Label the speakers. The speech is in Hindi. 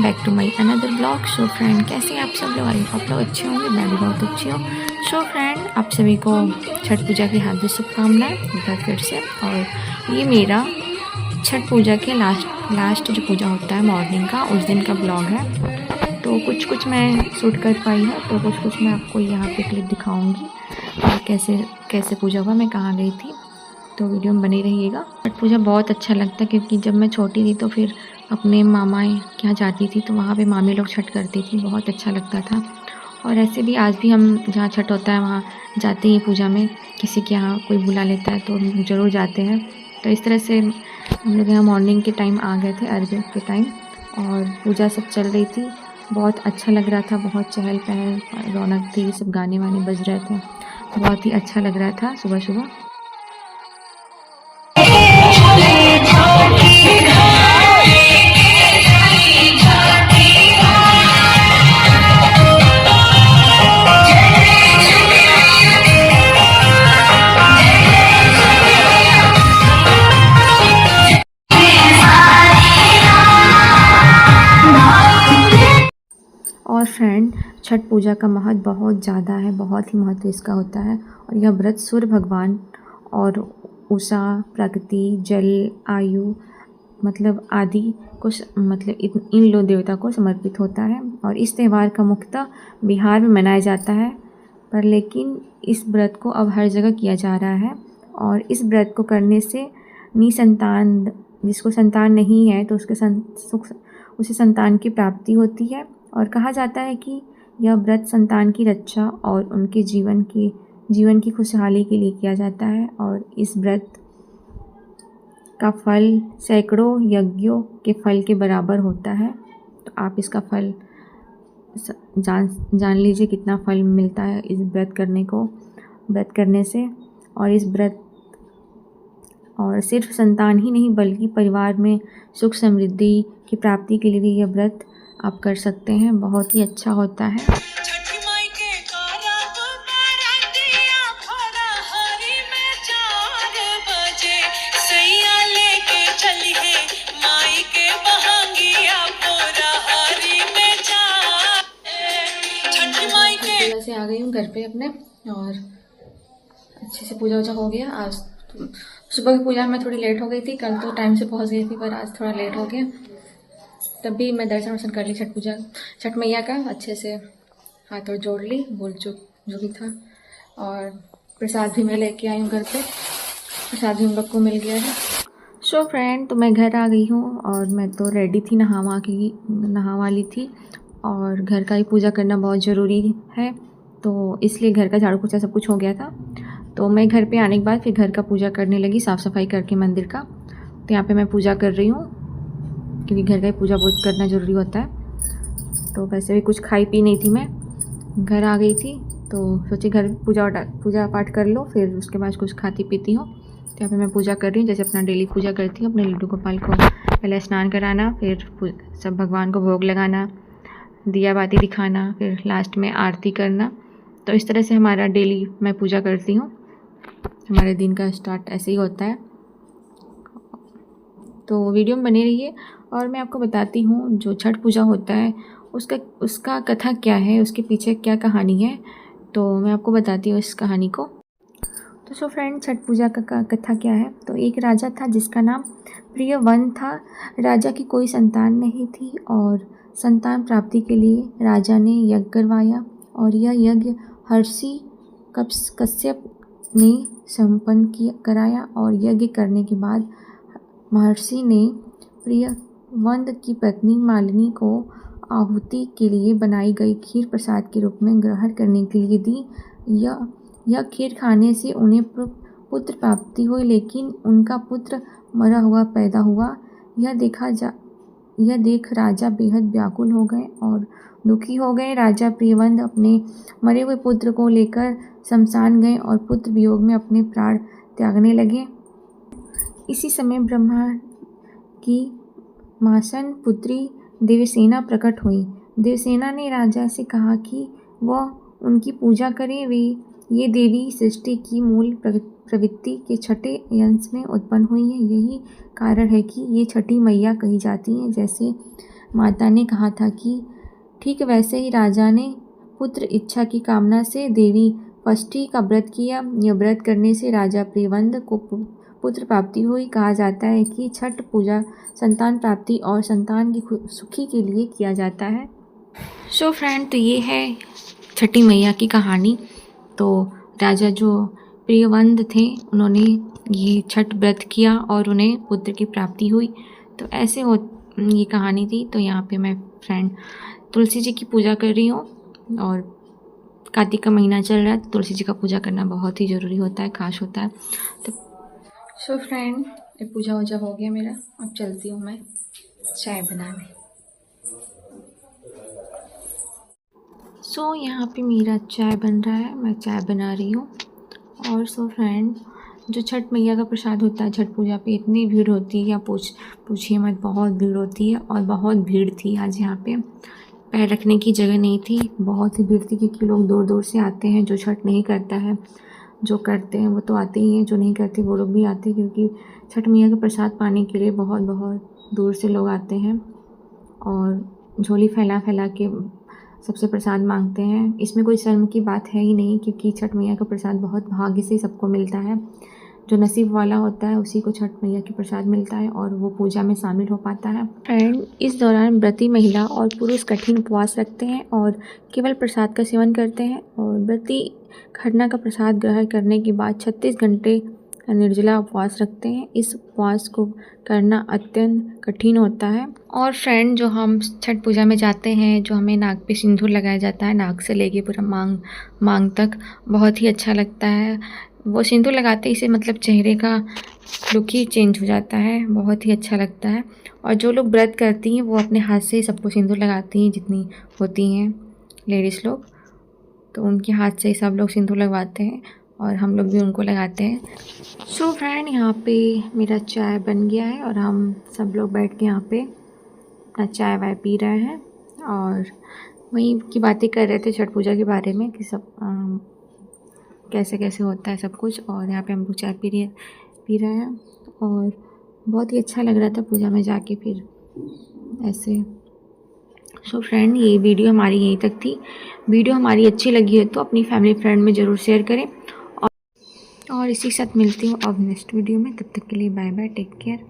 Speaker 1: Back to my another blog. So friend, कैसे हैं आप सब लोग? आई आप लोग अच्छे होंगे, मैं भी बहुत अच्छी हूँ। सो फ्रेंड, आप सभी को छठ पूजा की हार्दिक शुभकामनाएं एक बार फिर से। और ये मेरा छठ पूजा के लास्ट जो पूजा होता है मॉर्निंग का, उस दिन का ब्लॉग है। तो कुछ मैं शूट कर पाई हूँ, तो कुछ मैं आपको यहाँ पे क्लिप दिखाऊँगी और कैसे पूजा हुआ, मैं कहाँ गई थी। तो वीडियो में बने रहिएगा। छठ पूजा बहुत अच्छा लगता है, क्योंकि जब मैं छोटी थी तो फिर अपने मामा के यहाँ जाती थी, तो वहाँ पे मामी लोग छठ करती थी, बहुत अच्छा लगता था। और ऐसे भी आज भी हम जहाँ छठ होता है वहाँ जाते हैं पूजा में, किसी के यहाँ कोई बुला लेता है तो ज़रूर जाते हैं। तो इस तरह से हम लोग यहाँ मॉर्निंग के टाइम आ गए थे, अर्घ्य के टाइम, और पूजा सब चल रही थी। बहुत अच्छा लग रहा था, बहुत चहल पहल रौनक थी, सब गाने वाने बज रहे थे, बहुत ही अच्छा लग रहा था सुबह सुबह। और फ्रेंड, छठ पूजा का महत्व बहुत ज़्यादा है, बहुत ही महत्व इसका होता है। और यह व्रत सूर्य भगवान और उषा, प्रकृति, जल, आयु मतलब आदि को मतलब इन लोक देवता को समर्पित होता है। और इस त्यौहार का मुख्यतः बिहार में मनाया जाता है, पर लेकिन इस व्रत को अब हर जगह किया जा रहा है। और इस व्रत को करने से निसंतान, जिसको संतान नहीं है तो उसे संतान की प्राप्ति होती है। और कहा जाता है कि यह व्रत संतान की रक्षा और उनके जीवन की खुशहाली के लिए किया जाता है। और इस व्रत का फल सैकड़ों यज्ञों के फल के बराबर होता है। तो आप इसका फल जान लीजिए कितना फल मिलता है इस व्रत करने से। और इस व्रत और सिर्फ संतान ही नहीं बल्कि परिवार में सुख समृद्धि की प्राप्ति के लिए भी यह व्रत आप कर सकते हैं, बहुत ही अच्छा होता है। से आ गई हूँ घर पे अपने, और अच्छे से पूजा वूजा हो गया। आज सुबह की पूजा में थोड़ी लेट हो गई थी, कल तो टाइम से पहुँच गई थी, पर आज थोड़ा लेट हो गया। तब भी मैं दर्शन कर ली छठ मैया का, अच्छे से हाथ और जोड़ ली, बोल जो भी था। और प्रसाद भी मैं लेके आई हूँ घर पे, प्रसाद भी हम लोग को मिल गया है। सो फ्रेंड, तो मैं घर आ गई हूँ और मैं तो रेडी थी, नहा वाली थी। और घर का ही पूजा करना बहुत ज़रूरी है, तो इसलिए घर का झाड़ू पोछा सब कुछ हो गया था। तो मैं घर पे आने के बाद फिर घर का पूजा करने लगी, साफ़ सफाई करके मंदिर का। तो यहाँ पे मैं पूजा कर रही हूँ, क्योंकि घर का ही पूजा बहुत करना ज़रूरी होता है। तो वैसे भी कुछ खाई पी नहीं थी, मैं घर आ गई थी, तो सोची घर पूजा पाठ कर लो, फिर उसके बाद कुछ खाती पीती हूँ। तो यहाँ पे मैं पूजा कर रही हूँ, जैसे अपना डेली पूजा करती हूँ। अपने लड्डू गोपाल को पहले स्नान कराना, फिर सब भगवान को भोग लगाना, दिया बाती दिखाना, फिर लास्ट में आरती करना। तो इस तरह से हमारा डेली मैं पूजा करती हूँ, हमारे दिन का स्टार्ट ऐसे ही होता है। तो वीडियो में बने रहिए और मैं आपको बताती हूँ जो छठ पूजा होता है उसका कथा क्या है, उसके पीछे क्या कहानी है। तो मैं आपको बताती हूँ इस कहानी को। तो सो फ्रेंड, छठ पूजा का कथा क्या है। तो एक राजा था जिसका नाम प्रियवन था। राजा की कोई संतान नहीं थी और संतान प्राप्ति के लिए राजा ने यज्ञ करवाया, और यह यज्ञ हर्षि कश्यप ने संपन्न कराया। और यज्ञ करने के बाद महर्षि ने प्रियवंत की पत्नी मालिनी को आहुति के लिए बनाई गई खीर प्रसाद के रूप में ग्रहण करने के लिए दी। यह खीर खाने से उन्हें पुत्र प्राप्ति हुई, लेकिन उनका पुत्र मरा हुआ पैदा हुआ। यह देख राजा बेहद व्याकुल हो गए और दुखी हो गए। राजा प्रियवंत अपने मरे हुए पुत्र को लेकर शमशान गए और पुत्र वियोग में अपने प्राण त्यागने लगे। इसी समय ब्रह्मा की मासन पुत्री देवसेना प्रकट हुई। देवसेना ने राजा से कहा कि वह उनकी पूजा करे। ये देवी सृष्टि की मूल प्रवृत्ति के छठे अंश में उत्पन्न हुई है। यही कारण है कि ये छठी मैया कही जाती हैं। जैसे माता ने कहा था कि ठीक वैसे ही राजा ने पुत्र इच्छा की कामना से देवी षष्ठी का व्रत किया। यह व्रत करने से राजा प्रियव्रत को पुत्र प्राप्ति हुई। कहा जाता है कि छठ पूजा संतान प्राप्ति और संतान की सुखी के लिए किया जाता है। सो फ्रेंड, तो ये है छठी मैया की कहानी। तो राजा जो प्रियव्रत थे उन्होंने ये छठ व्रत किया और उन्हें पुत्र की प्राप्ति हुई। तो ऐसे ये कहानी थी। तो यहाँ पे मैं फ्रेंड तुलसी जी की पूजा कर रही हूँ और कार्तिक का महीना चल रहा है, तो तुलसी जी का पूजा करना बहुत ही ज़रूरी होता है, खास होता है। तो सो फ्रेंड, ये पूजा वूजा हो गया मेरा। अब चलती हूँ मैं चाय बनाने। सो यहाँ पे मेरा चाय बन रहा है, मैं चाय बना रही हूँ। और सो फ्रेंड, जो छठ मैया का प्रसाद होता है छठ पूजा पे, इतनी भीड़ होती है, या पूछिए मत, बहुत भीड़ होती है। और बहुत भीड़ थी आज यहाँ पे, पैर रखने की जगह नहीं थी, बहुत ही भीड़ थी, क्योंकि लोग दूर दूर से आते हैं। जो छठ नहीं करता है, जो करते हैं वो तो आते ही हैं, जो नहीं करते वो लोग भी आते हैं, क्योंकि छठ मैया का प्रसाद पाने के लिए बहुत बहुत दूर से लोग आते हैं और झोली फैला फैला के सबसे प्रसाद मांगते हैं। इसमें कोई शर्म की बात है ही नहीं, क्योंकि छठ मैया का प्रसाद बहुत भाग्य से सबको मिलता है। जो नसीब वाला होता है उसी को छठ मैया के प्रसाद मिलता है और वो पूजा में शामिल हो पाता है। फ्रेंड, इस दौरान व्रती महिला और पुरुष कठिन उपवास रखते हैं और केवल प्रसाद का सेवन करते हैं। और व्रती खरना का प्रसाद ग्रहण करने के बाद 36 घंटे का निर्जला उपवास रखते हैं। इस उपवास को करना अत्यंत कठिन होता है। और फ्रेंड, जो हम छठ पूजा में जाते हैं, जो हमें नाक पे सिंदूर लगाया जाता है, नाक से लेके पूरा मांग तक, बहुत ही अच्छा लगता है। वो सिंदूर लगाते ही से मतलब चेहरे का लुक ही चेंज हो जाता है, बहुत ही अच्छा लगता है। और जो लोग व्रत करती हैं वो अपने हाथ से ही सबको सिंदूर लगाती हैं, जितनी होती हैं लेडीज़ लोग, तो उनके हाथ से ही सब लोग सिंदूर लगवाते हैं और हम लोग भी उनको लगाते हैं। सो फ्रेंड, यहाँ पे मेरा चाय बन गया है और हम सब लोग बैठ के यहाँ पे अपना चाय वाय पी रहे हैं और वहीं की बातें कर रहे थे छठ पूजा के बारे में, कि सब कैसे कैसे होता है सब कुछ। और यहाँ पे हम लोग चाय पी रहे हैं और बहुत ही अच्छा लग रहा था पूजा में जाके फिर ऐसे। सो फ्रेंड, ये वीडियो हमारी यहीं तक थी। वीडियो हमारी अच्छी लगी है तो अपनी फैमिली फ्रेंड में ज़रूर शेयर करें और इसी के साथ मिलती हूँ अब नेक्स्ट वीडियो में। तब तक के लिए बाय बाय, टेक केयर।